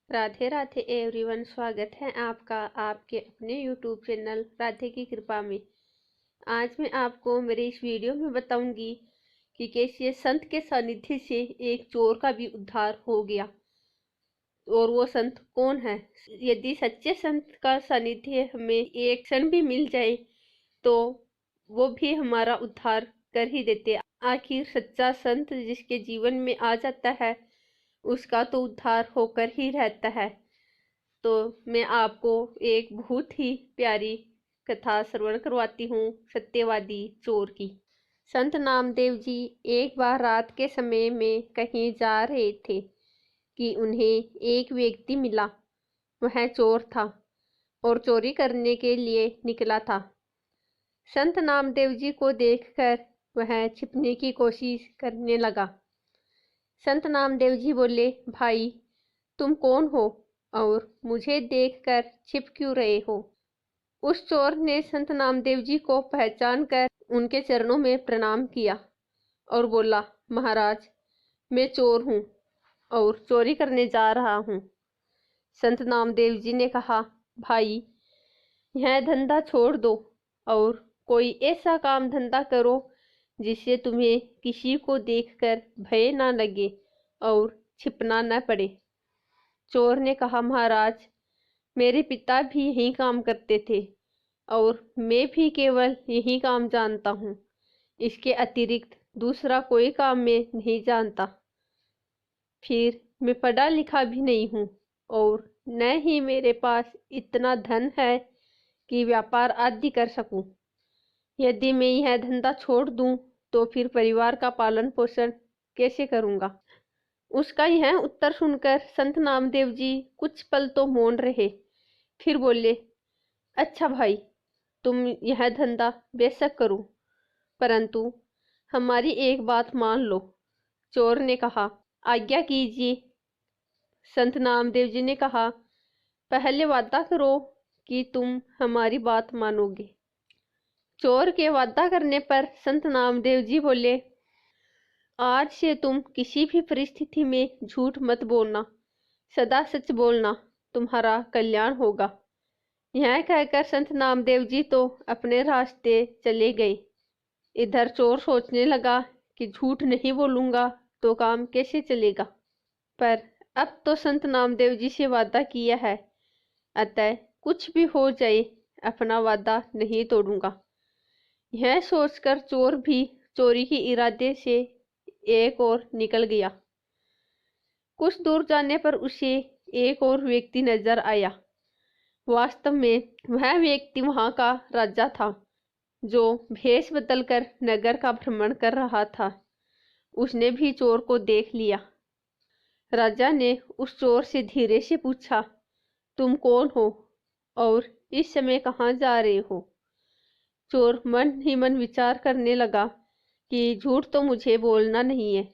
Radhe Radhe everyone. स्वागत है आपका आपके अपने यूट्यूब चैनल राधे की कृपा में। आज मैं आपको मेरे इस वीडियो में बताऊंगी कि कैसे संत के सानिध्य से एक चोर का भी उद्धार हो गया और वो संत कौन है। यदि सच्चे संत का सानिध्य हमें एक क्षण भी मिल जाए तो वो भी हमारा उद्धार कर ही देते। आखिर सच्चा संत जिसके जीवन में आ जाता है उसका तो उद्धार होकर ही रहता है। तो मैं आपको एक बहुत ही प्यारी कथा श्रवण करवाती हूँ सत्यवादी चोर की। संत नामदेव जी एक बार रात के समय में कहीं जा रहे थे कि उन्हें एक व्यक्ति मिला। वह चोर था और चोरी करने के लिए निकला था। संत नामदेव जी को देखकर वह छिपने की कोशिश करने लगा। संत नामदेव जी बोले, भाई तुम कौन हो और मुझे देखकर छिप क्यों रहे हो। उस चोर ने संत नामदेव जी को पहचान कर उनके चरणों में प्रणाम किया और बोला, महाराज मैं चोर हूँ और चोरी करने जा रहा हूँ। संत नामदेव जी ने कहा, भाई यह धंधा छोड़ दो और कोई ऐसा काम धंधा करो जिससे तुम्हें किसी को देखकर भय ना लगे और छिपना न पड़े। चोर ने कहा, महाराज मेरे पिता भी यही काम करते थे और मैं भी केवल यही काम जानता हूँ। इसके अतिरिक्त दूसरा कोई काम मैं नहीं जानता। फिर मैं पढ़ा लिखा भी नहीं हूँ और न ही मेरे पास इतना धन है कि व्यापार आदि कर सकूं। यदि मैं यह धंधा छोड़ दूं तो फिर परिवार का पालन पोषण कैसे करूंगा। उसका यह उत्तर सुनकर संत नामदेव जी कुछ पल तो मौन रहे, फिर बोले, अच्छा भाई तुम यह धंधा बेशक करो, परंतु हमारी एक बात मान लो। चोर ने कहा, आज्ञा कीजिए। संत नामदेव जी ने कहा, पहले वादा करो कि तुम हमारी बात मानोगे। चोर के वादा करने पर संत नामदेव जी बोले, आज से तुम किसी भी परिस्थिति में झूठ मत बोलना, सदा सच बोलना, तुम्हारा कल्याण होगा। यह कहकर संत नामदेव जी तो अपने रास्ते चले गए। इधर चोर सोचने लगा कि झूठ नहीं बोलूंगा तो काम कैसे चलेगा, पर अब तो संत नामदेव जी से वादा किया है, अतः कुछ भी हो जाए अपना वादा नहीं तोड़ूंगा। यह सोचकर चोर भी चोरी के इरादे से एक और निकल गया। कुछ दूर जाने पर उसे एक और व्यक्ति नजर आया। वास्तव में वह व्यक्ति वहां का राजा था जो भेष बदलकर नगर का भ्रमण कर रहा था। उसने भी चोर को देख लिया। राजा ने उस चोर से धीरे से पूछा, तुम कौन हो और इस समय कहाँ जा रहे हो। चोर मन ही मन विचार करने लगा कि झूठ तो मुझे बोलना नहीं है,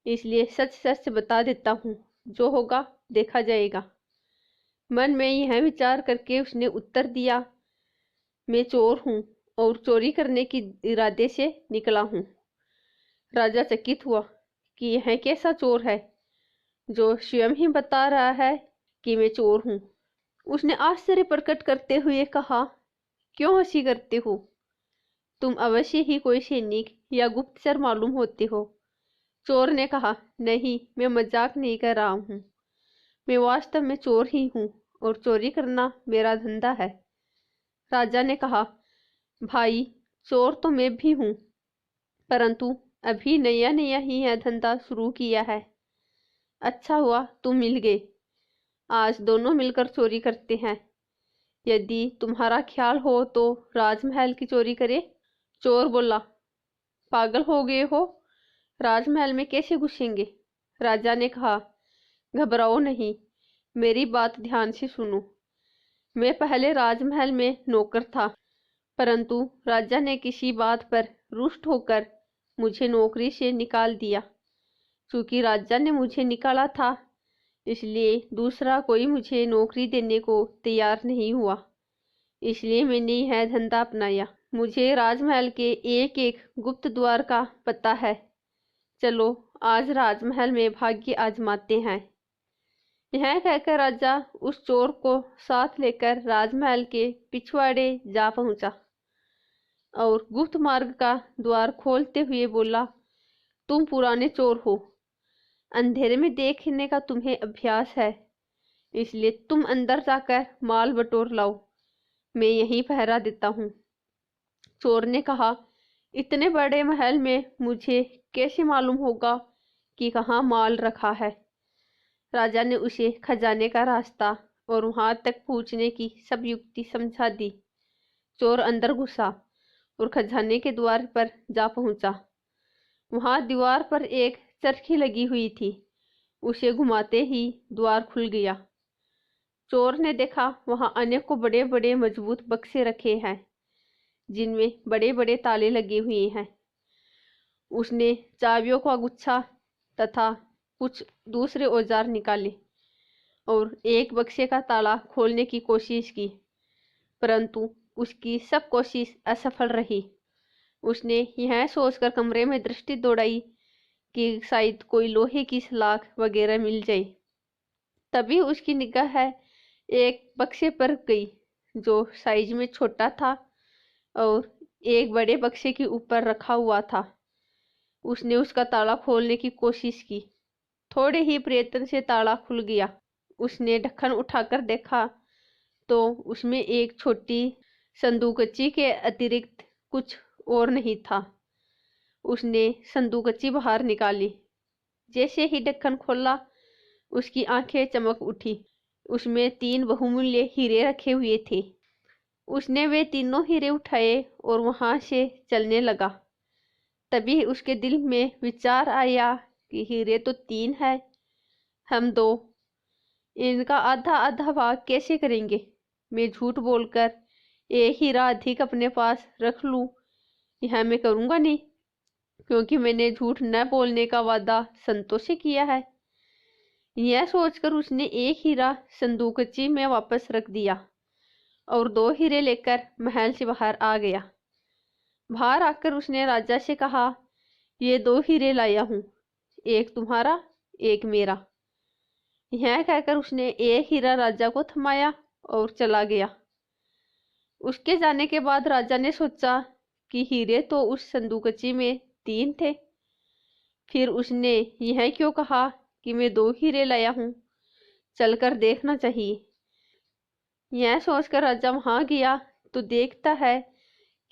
इसलिए सच सच बता देता हूँ, जो होगा देखा जाएगा। मन में यह विचार करके उसने उत्तर दिया, मैं चोर हूँ और चोरी करने के इरादे से निकला हूँ। राजा चकित हुआ कि यह कैसा चोर है जो स्वयं ही बता रहा है कि मैं चोर हूँ। उसने आश्चर्य प्रकट करते हुए कहा, क्यों हंसी करते हो, तुम अवश्य ही कोई सैनिक या गुप्तचर मालूम होते हो। चोर ने कहा, नहीं मैं मजाक नहीं कर रहा हूँ, मैं वास्तव में चोर ही हूँ और चोरी करना मेरा धंधा है। राजा ने कहा, भाई चोर तो मैं भी हूँ, परंतु अभी नया नया ही यह धंधा शुरू किया है। अच्छा हुआ तुम मिल गए, आज दोनों मिलकर चोरी करते हैं। यदि तुम्हारा ख्याल हो तो राजमहल की चोरी करे। चोर बोला, पागल हो गए हो, राजमहल में कैसे घुसेंगे। राजा ने कहा, घबराओ नहीं, मेरी बात ध्यान से सुनो। मैं पहले राजमहल में नौकर था, परंतु राजा ने किसी बात पर रुष्ट होकर मुझे नौकरी से निकाल दिया। चूंकि राजा ने मुझे निकाला था, इसलिए दूसरा कोई मुझे नौकरी देने को तैयार नहीं हुआ, इसलिए मैंने यह धंधा अपनाया। मुझे राजमहल के एक एक गुप्त द्वार का पता है। चलो आज राजमहल में भाग्य आजमाते हैं। यह कहकर राजा उस चोर को साथ लेकर राजमहल के पिछवाड़े जा पहुंचा और गुप्त मार्ग का द्वार खोलते हुए बोला, तुम पुराने चोर हो, अंधेरे में देखने का तुम्हें अभ्यास है, इसलिए तुम अंदर जाकर माल बटोर लाओ, मैं यहीं पहरा देता हूँ। चोर ने कहा, इतने बड़े महल में मुझे कैसे मालूम होगा कि कहाँ माल रखा है। राजा ने उसे खजाने का रास्ता और वहां तक पहुंचने की सब युक्ति समझा दी। चोर अंदर घुसा और खजाने के द्वार पर जा पहुंचा। वहां दीवार पर एक चरखी लगी हुई थी, उसे घुमाते ही द्वार खुल गया। चोर ने देखा वहां अनेकों बड़े बड़े मजबूत बक्से रखे हैं, जिनमें बड़े बड़े ताले लगे हुए हैं। उसने चाबियों का गुच्छा तथा कुछ दूसरे औजार निकाले और एक बक्से का ताला खोलने की कोशिश की, परंतु उसकी सब कोशिश असफल रही। उसने यह सोचकर कमरे में दृष्टि दौड़ाई कि शायद कोई लोहे की सलाख वगैरह मिल जाए। तभी उसकी निगाह एक बक्से पर गई, जो साइज में छोटा था और एक बड़े बक्से के ऊपर रखा हुआ था। उसने उसका ताला खोलने की कोशिश की। थोड़े ही प्रयत्न से ताला खुल गया। उसने ढक्कन उठाकर देखा तो उसमें एक छोटी संदूकची के अतिरिक्त कुछ और नहीं था। उसने संदूकची बाहर निकाली। जैसे ही ढक्कन खोला, उसकी आंखें चमक उठी। उसमें 3 बहुमूल्य हीरे रखे हुए थे। उसने वे तीनों हीरे उठाए और वहां से चलने लगा। तभी उसके दिल में विचार आया कि हीरे तो 3 है, हम 2, इनका आधा आधा भाग कैसे करेंगे। मैं झूठ बोलकर एक हीरा अधिक अपने पास रख लूं, यह मैं करूंगा नहीं, क्योंकि मैंने झूठ न बोलने का वादा संतों से किया है। यह सोचकर उसने एक हीरा संदूकची में वापस रख दिया और 2 हीरे लेकर महल से बाहर आ गया। बाहर आकर उसने राजा से कहा, ये 2 हीरे लाया हूं, एक तुम्हारा एक मेरा। यह कहकर उसने एक हीरा राजा को थमाया और चला गया। उसके जाने के बाद राजा ने सोचा कि हीरे तो उस संदूकची में 3 थे, फिर उसने यह क्यों कहा कि मैं 2 हीरे लाया हूं, चलकर देखना चाहिए। यह सोचकर राजा वहां गया तो देखता है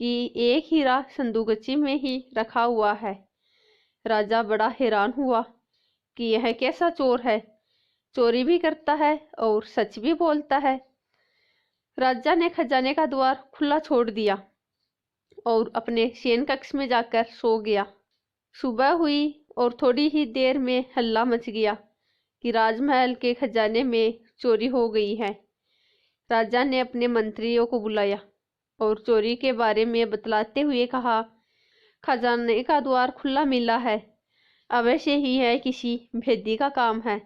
कि एक हीरा संदूकची में ही रखा हुआ है। राजा बड़ा हैरान हुआ कि यह कैसा चोर है, चोरी भी करता है और सच भी बोलता है। राजा ने खजाने का द्वार खुला छोड़ दिया और अपने शयन कक्ष में जाकर सो गया। सुबह हुई और थोड़ी ही देर में हल्ला मच गया कि राजमहल के खजाने में चोरी हो गई है। राजा ने अपने मंत्रियों को बुलाया और चोरी के बारे में बतलाते हुए कहा, खजाने का द्वार खुला मिला है, अवश्य ही है किसी भेदी का काम है,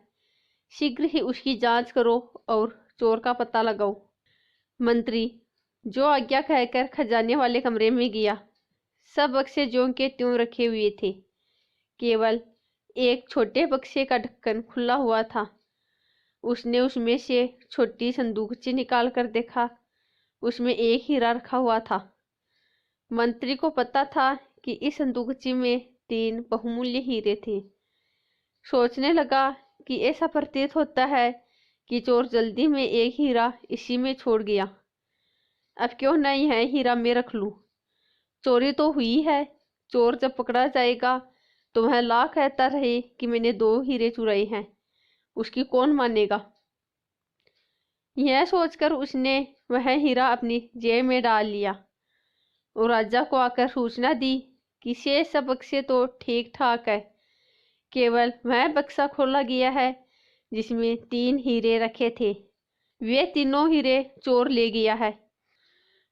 शीघ्र ही उसकी जांच करो और चोर का पता लगाओ। मंत्री जो आज्ञा कहकर खजाने वाले कमरे में गया। सब बक्से ज्यों के त्यों रखे हुए थे, केवल एक छोटे बक्से का ढक्कन खुला हुआ था। उसने उसमें से छोटी संदूकची निकाल कर देखा, उसमें एक हीरा रखा हुआ था। मंत्री को पता था कि इस संदूकची में 3 बहुमूल्य हीरे थे। सोचने लगा कि ऐसा प्रतीत होता है कि चोर जल्दी में एक हीरा इसी में छोड़ गया। अब क्यों न यह हीरा मैं रख लूं। चोरी तो हुई है, चोर जब पकड़ा जाएगा तो वह लाख कहता रहे कि मैंने 2 हीरे चुराए हैं, उसकी कौन मानेगा। यह सोचकर उसने वह हीरा अपनी जेब में डाल लिया और राजा को आकर सूचना दी कि शेष सब बक्से तो ठीक ठाक है, केवल वह बक्सा खोला गया है जिसमें 3 हीरे रखे थे, वे तीनों हीरे चोर ले गया है।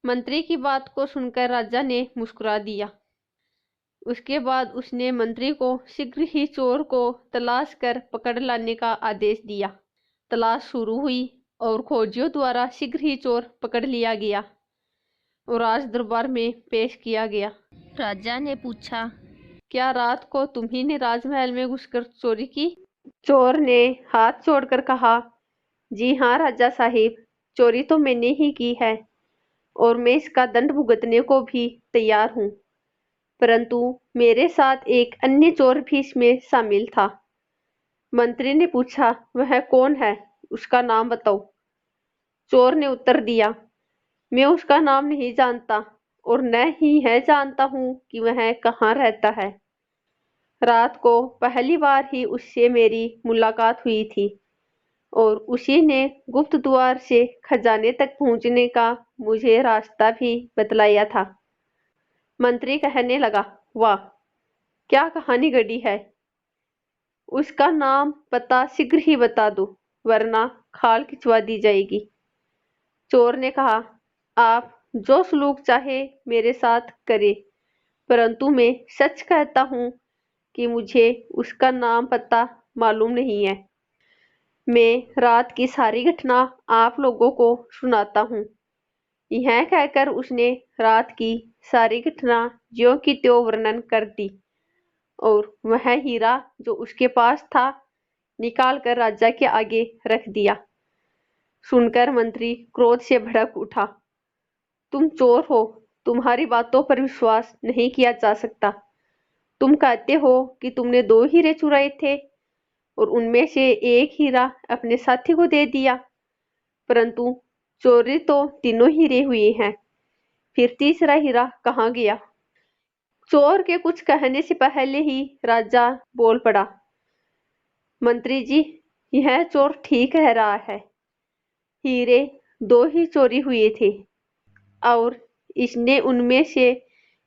मंत्री की बात को सुनकर राजा ने मुस्कुरा दिया। उसके बाद उसने मंत्री को शीघ्र ही चोर को तलाश कर पकड़ लाने का आदेश दिया। तलाश शुरू हुई और खोजियों द्वारा शीघ्र ही चोर पकड़ लिया गया और राज दरबार में पेश किया गया। राजा ने पूछा, क्या रात को तुम्ही ने राजमहल में घुसकर चोरी की? चोर ने हाथ जोड़कर कहा, जी हाँ राजा साहिब, चोरी तो मैंने ही की है और मैं इसका दंड भुगतने को भी तैयार हूँ। परंतु मेरे साथ एक अन्य चोर भी इसमें शामिल था। मंत्री ने पूछा, वह कौन है? उसका नाम बताओ। चोर ने उत्तर दिया, मैं उसका नाम नहीं जानता और न ही है जानता हूँ कि वह कहाँ रहता है। रात को पहली बार ही उससे मेरी मुलाकात हुई थी और उसी ने गुप्त द्वार से खजाने तक पहुंचने का मुझे रास्ता भी बतलाया था। मंत्री कहने लगा, वाह, क्या कहानी गढ़ी है। उसका नाम पता शीघ्र ही बता दो, वरना खाल खिंचवा दी जाएगी। चोर ने कहा, आप जो सलूक चाहे मेरे साथ करे, परंतु मैं सच कहता हूँ कि मुझे उसका नाम पता मालूम नहीं है। मैं रात की सारी घटना आप लोगों को सुनाता हूँ। यह कहकर उसने रात की सारी घटना ज्यों की त्यों वर्णन कर दी और वह हीरा जो उसके पास था निकाल कर राजा के आगे रख दिया। सुनकर मंत्री क्रोध से भड़क उठा, तुम चोर हो, तुम्हारी बातों पर विश्वास नहीं किया जा सकता। तुम कहते हो कि तुमने 2 हीरे चुराए थे और उनमें से एक हीरा अपने साथी को दे दिया, परंतु चोरी तो तीनों हीरे हुए हैं। फिर तीसरा हीरा कहाँ गया? चोर के कुछ कहने से पहले ही राजा बोल पड़ा, मंत्री जी, यह चोर ठीक कह रहा है। हीरे 2 ही चोरी हुए थे और इसने उनमें से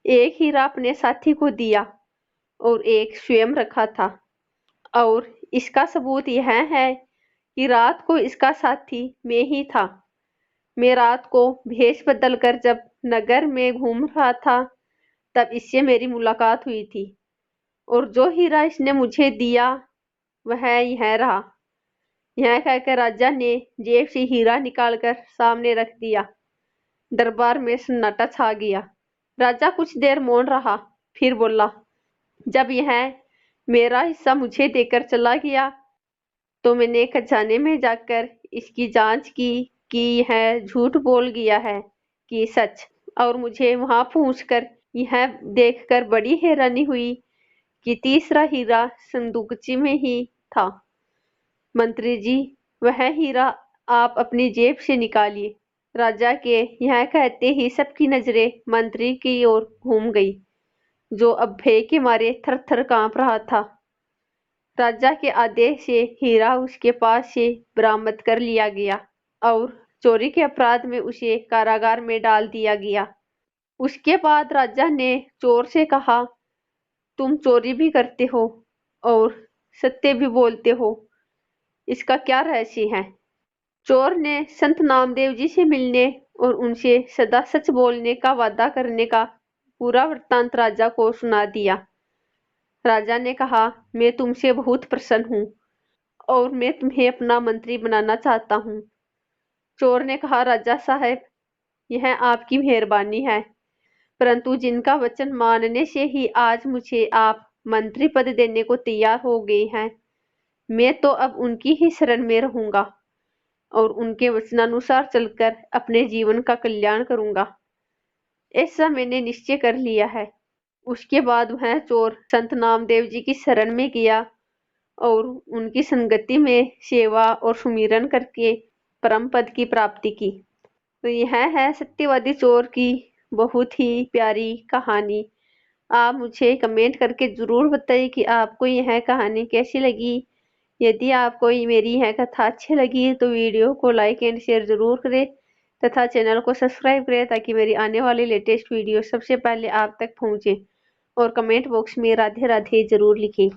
एक हीरा अपने साथी को दिया और एक स्वयं रखा था। और इसका सबूत यह है कि रात को इसका साथी मैं ही था। मैं रात को भेष बदलकर जब नगर में घूम रहा था तब इससे मेरी मुलाकात हुई थी और जो हीरा इसने मुझे दिया वह यह रहा। यह कहकर राजा ने जेब से हीरा निकालकर सामने रख दिया। दरबार में सन्नाटा छा गया। राजा कुछ देर मौन रहा, फिर बोला, जब यह मेरा हिस्सा मुझे देकर चला गया तो मैंने खजाने में जाकर इसकी जांच की कि यह झूठ बोल गया है कि सच। और मुझे वहां पहुंचकर यह देखकर बड़ी हैरानी हुई कि तीसरा हीरा संदूकची में ही था। मंत्री जी, वह हीरा आप अपनी जेब से निकालिए। राजा के यह कहते ही सबकी नजरें मंत्री की ओर घूम गई, जो अब भय के मारे थर थर कांप रहा था। राजा के आदेश से हीरा उसके पास से बरामद कर लिया गया और चोरी के अपराध में उसे कारागार में डाल दिया गया। उसके बाद राजा ने चोर से कहा, तुम चोरी भी करते हो और सत्य भी बोलते हो, इसका क्या रहस्य है? चोर ने संत नामदेव जी से मिलने और उनसे सदा सच बोलने का वादा करने का पूरा वृत्तांत राजा को सुना दिया। राजा ने कहा, मैं तुमसे बहुत प्रसन्न हूँ और मैं तुम्हें अपना मंत्री बनाना चाहता हूँ। चोर ने कहा, राजा साहब, यह आपकी मेहरबानी है, परंतु जिनका वचन मानने से ही आज मुझे आप मंत्री पद देने को तैयार हो गए हैं, मैं तो अब उनकी ही शरण में रहूंगा और उनके वचनानुसार चलकर अपने जीवन का कल्याण करूंगा। ऐसा मैंने निश्चय कर लिया है। उसके बाद वह चोर संत नामदेव जी की शरण में गया और उनकी संगति में सेवा और सुमिरन करके परम पद की प्राप्ति की। तो यह है सत्यवादी चोर की बहुत ही प्यारी कहानी। आप मुझे कमेंट करके ज़रूर बताइए कि आपको यह कहानी कैसी लगी। यदि आपको मेरी यह कथा अच्छी लगी तो वीडियो को लाइक एंड शेयर ज़रूर करें तथा चैनल को सब्सक्राइब करें ताकि मेरी आने वाली लेटेस्ट वीडियो सबसे पहले आप तक पहुँचे और कमेंट बॉक्स में राधे राधे ज़रूर लिखें।